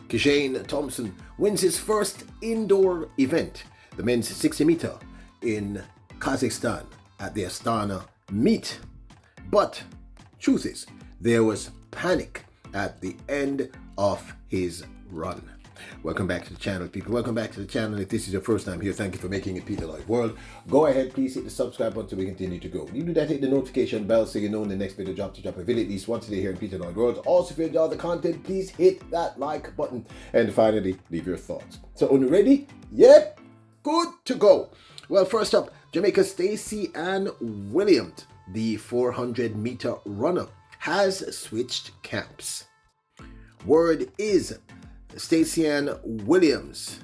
Kishane Thompson wins his first indoor event, the men's 60 meter in Kazakhstan at the Astana meet. But truth is, there was panic at the end of his run. Welcome back to the channel, people. Welcome back to the channel. If this is your first time here, thank you for making it Peter Lloyd World. Go ahead, please hit the subscribe button so we continue to grow. You do that, hit the notification bell so you know when the next video drops to drop a video at least once a day here in Peter Lloyd World. Also, if you enjoy the content, please hit that like button. And finally, leave your thoughts. So, are you ready? Yep, good to go. Well, first up, Jamaica's Stacey Ann Williams, the 400 meter runner, has switched camps. Word is Stacey Ann Williams,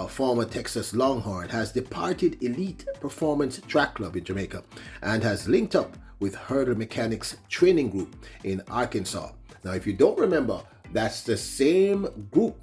former Texas Longhorn, has departed Elite Performance Track Club in Jamaica and has linked up with Hurdle Mechanics Training Group in Arkansas. Now, if you don't remember, that's the same group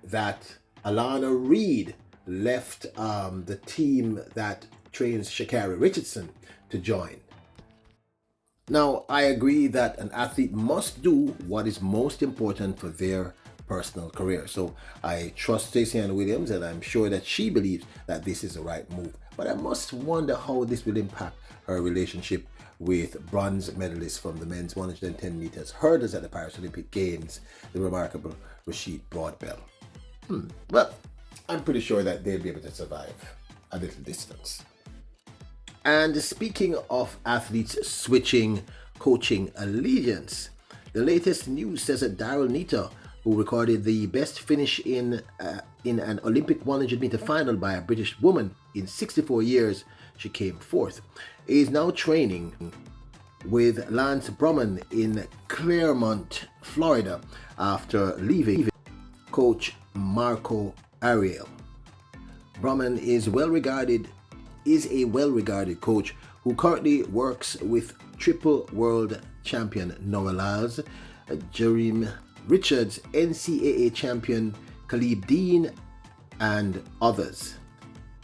that Alana Reid left the team that trains Sha'Carri Richardson to join. Now, I agree that an athlete must do what is most important for their personal career. So I trust Stacey Ann Williams, and I'm sure that she believes that this is the right move. But I must wonder how this will impact her relationship with bronze medalist from the men's 110 meters hurdles at the Paris Olympic Games, the remarkable Rashid Broadbell. Well, I'm pretty sure that they'll be able to survive a little distance. And speaking of athletes switching coaching allegiance, the latest news says that Daryl Nita, who recorded the best finish in an Olympic 100 meter final by a British woman in 64 years, she came fourth, is now training with Lance Brumman in Claremont, Florida, after leaving coach Marco Ariel. Brumman is a well-regarded coach who currently works with triple world champion Noah Lyles, Jeremy Richards, NCAA champion Khalib Dean, and others.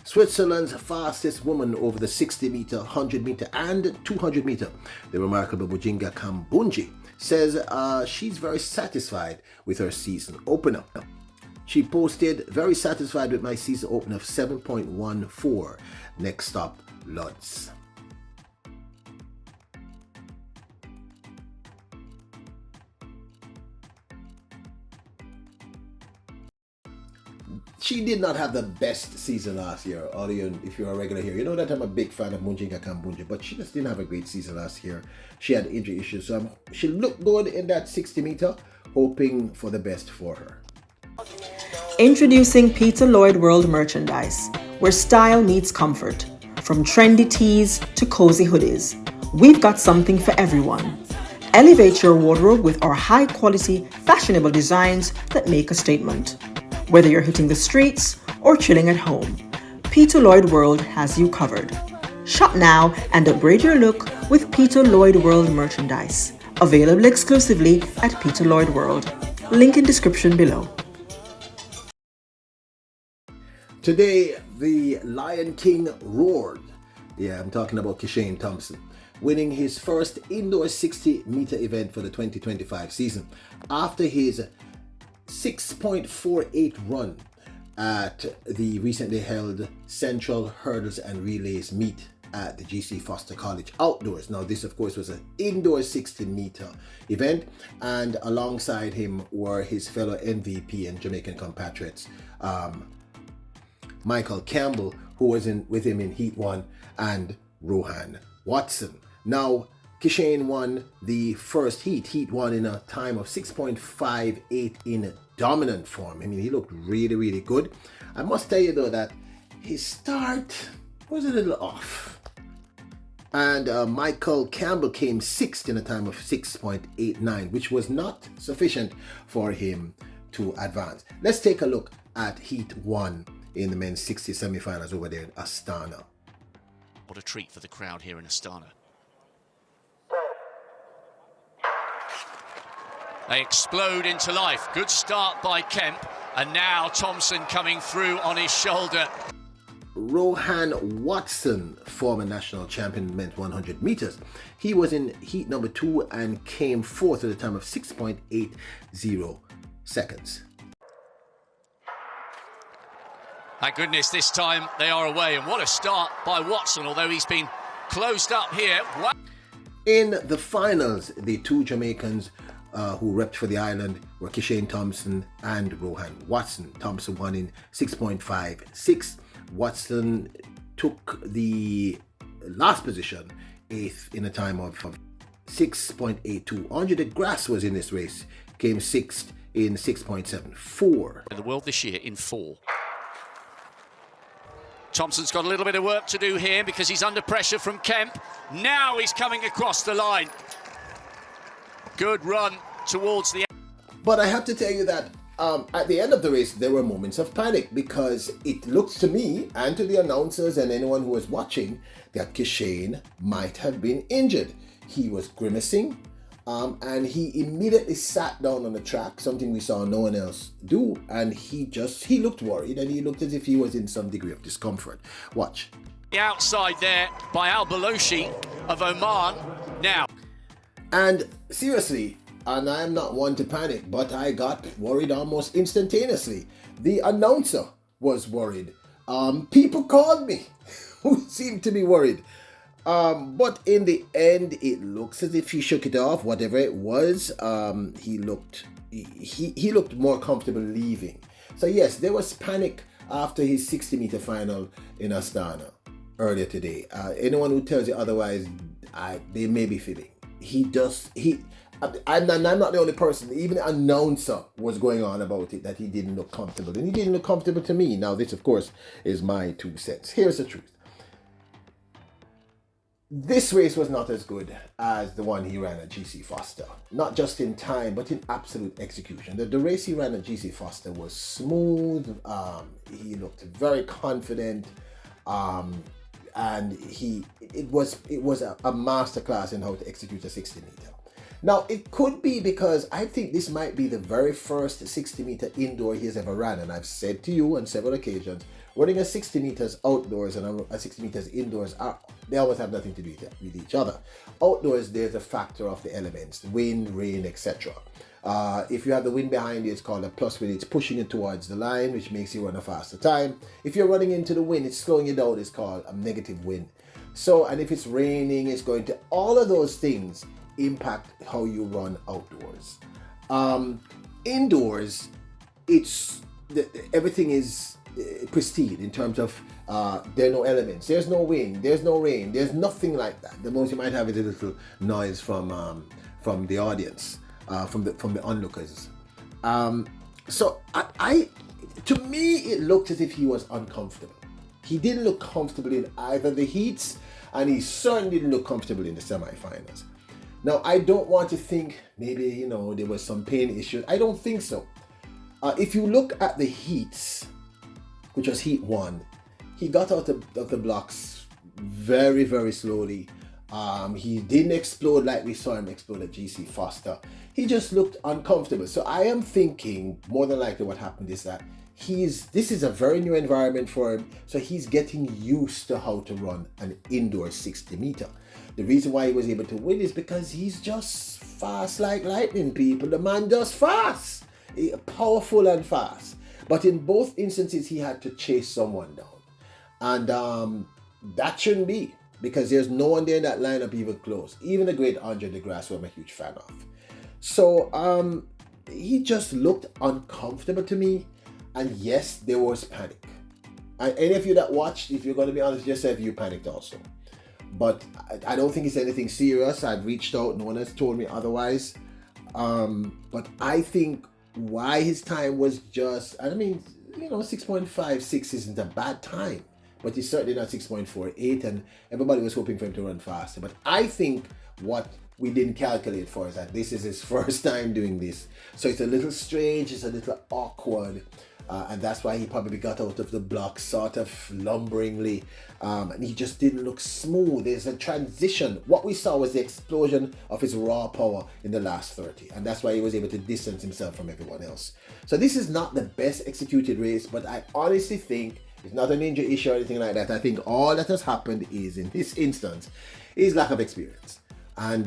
Switzerland's fastest woman over the 60 meter, 100 meter, and 200 meter, the remarkable Jinga Kongji, says she's very satisfied with her season opener. She posted, "Very satisfied with my season opener of 7.14. Next stop, Lodz." She did not have the best season last year. Although, if you're a regular here, you know that I'm a big fan of Jinga Kongji, but she just didn't have a great season last year. She had injury issues, so she looked good in that 60 meter, hoping for the best for her. Introducing Peter Lloyd World merchandise, where style meets comfort. From trendy tees to cozy hoodies, we've got something for everyone. Elevate your wardrobe with our high-quality, fashionable designs that make a statement. Whether you're hitting the streets or chilling at home, Peter Lloyd World has you covered. Shop now and upgrade your look with Peter Lloyd World merchandise. Available exclusively at Peter Lloyd World. Link in description below. Today, the Lion King roared. Yeah, I'm talking about Kishane Thompson, winning his first indoor 60 meter event for the 2025 season after his 6.48 run at the recently held Central Hurdles and Relays meet at the GC Foster College outdoors. Now, this of course was an indoor 60 meter event, and alongside him were his fellow MVP and Jamaican compatriots, Michael Campbell, who was with him in Heat 1, and Rohan Watson. Now, Kishane won the first Heat 1 in a time of 6.58 in dominant form. I mean, he looked really, really good. I must tell you though that his start was a little off. And Michael Campbell came sixth in a time of 6.89, which was not sufficient for him to advance. Let's take a look at Heat 1 in the men's 60 semi-finals over there in Astana. What a treat for the crowd here in Astana. They explode into life. Good start by Kemp. And now Thompson coming through on his shoulder. Rohan Watson, former national champion, men's 100 meters. He was in heat number 2 and came fourth at a time of 6.80 seconds. Thank goodness this time they are away. And what a start by Watson, although he's been closed up here. Wow. In the finals, the two Jamaicans who repped for the island were Kishane Thompson and Rohan Watson. Thompson won in 6.56. Watson took the last position, 8th, in a time of 6.82. Andre de Grasse was in this race, came 6th in 6.74. In the world this year in 4. Thompson's got a little bit of work to do here because he's under pressure from Kemp. Now he's coming across the line. Good run towards the end. But I have to tell you that at the end of the race, there were moments of panic because it looks to me and to the announcers and anyone who was watching that Kishane might have been injured. He was grimacing and he immediately sat down on the track, something we saw no one else do, and he looked worried and he looked as if he was in some degree of discomfort. Watch. The outside there by Al Baloshi of Oman now. And seriously, and I am not one to panic, but I got worried almost instantaneously. The announcer was worried. People called me who seemed to be worried. But in the end, it looks as if he shook it off, whatever it was. He looked more comfortable leaving. So yes, there was panic after his 60-meter final in Astana earlier today. Anyone who tells you otherwise, they may be fibbing. I'm not the only person. Even the announcer was going on about it, that he didn't look comfortable. And he didn't look comfortable to me. Now, this, of course, is my 2 cents. Here's the truth. This race was not as good as the one he ran at GC Foster. Not just in time, but in absolute execution. The race he ran at GC Foster was smooth. He looked very confident. And it was a masterclass in how to execute a 60-meter. Now, it could be because I think this might be the very first 60-meter indoor he has ever ran. And I've said to you on several occasions, running a 60 meters outdoors and a 60 meters indoors, they always have nothing to do with each other. Outdoors, there's a factor of the elements, wind, rain, etc. If you have the wind behind you, it's called a plus wind. It's pushing you towards the line, which makes you run a faster time. If you're running into the wind, it's slowing you down. It's called a negative wind. So, and if it's raining, it's going to, all of those things impact how you run outdoors. Indoors, everything is pristine in terms of there are no elements, there's no wind, there's no rain, there's nothing like that. The most you might have is a little noise from the audience, from the onlookers. So to me, it looked as if he was uncomfortable. He didn't look comfortable in either the heats, and he certainly didn't look comfortable in the semifinals. Now, I don't want to think maybe, there was some pain issue. I don't think so. If you look at the heats, which was heat 1, he got out of the blocks very, very slowly. He didn't explode like we saw him explode at GC Foster. He just looked uncomfortable. So I am thinking more than likely what happened is that this is a very new environment for him. So he's getting used to how to run an indoor 60 meter. The reason why he was able to win is because he's just fast like lightning, people. The man just fast. Powerful and fast. But in both instances, he had to chase someone down. And that shouldn't be, because there's no one there in that lineup even close. Even the great Andre de Grasse, who I'm a huge fan of. So he just looked uncomfortable to me. And yes, there was panic. And any of you that watched, if you're going to be honest with yourself, you panicked also. But I don't think it's anything serious. I've reached out. No one has told me otherwise. But I think why his time was just, 6.56 isn't a bad time. But it's certainly not 6.48. And everybody was hoping for him to run faster. But I think what we didn't calculate for is that this is his first time doing this. So it's a little strange. It's a little awkward. And that's why he probably got out of the block sort of lumberingly. And he just didn't look smooth. There's a transition. What we saw was the explosion of his raw power in the last 30. And that's why he was able to distance himself from everyone else. So this is not the best executed race, but I honestly think it's not an injury issue or anything like that. I think all that has happened is, in this instance, is lack of experience. And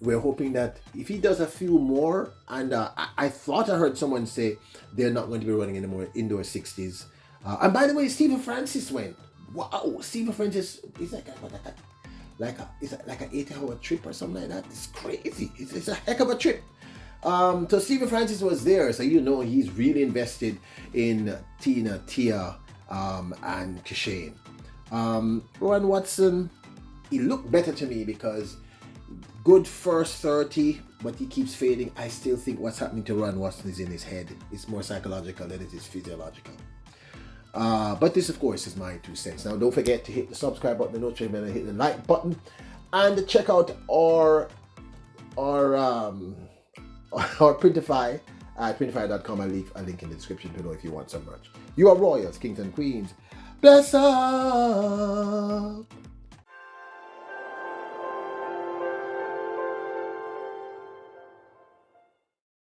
we're hoping that if he does a few more, and I thought I heard someone say they're not going to be running any more indoor 60s And by the way, Stephen Francis went. Wow, Stephen Francis is like an 8-hour trip or something like that. It's crazy. It's a heck of a trip. So Stephen Francis was there, so you know he's really invested in Tia, and Kishane. Rowan Watson, he looked better to me because good first 30, but he keeps fading. I still think what's happening to Rowan Watson is in his head. It's more psychological than it is physiological. But this, of course, is my 2 cents. Now, don't forget to hit the subscribe button, the notification bell, and hit the like button, and check out our Printify at printify.com. I'll leave a link in the description below if you want some merch. You are royals, kings and queens. Bless up.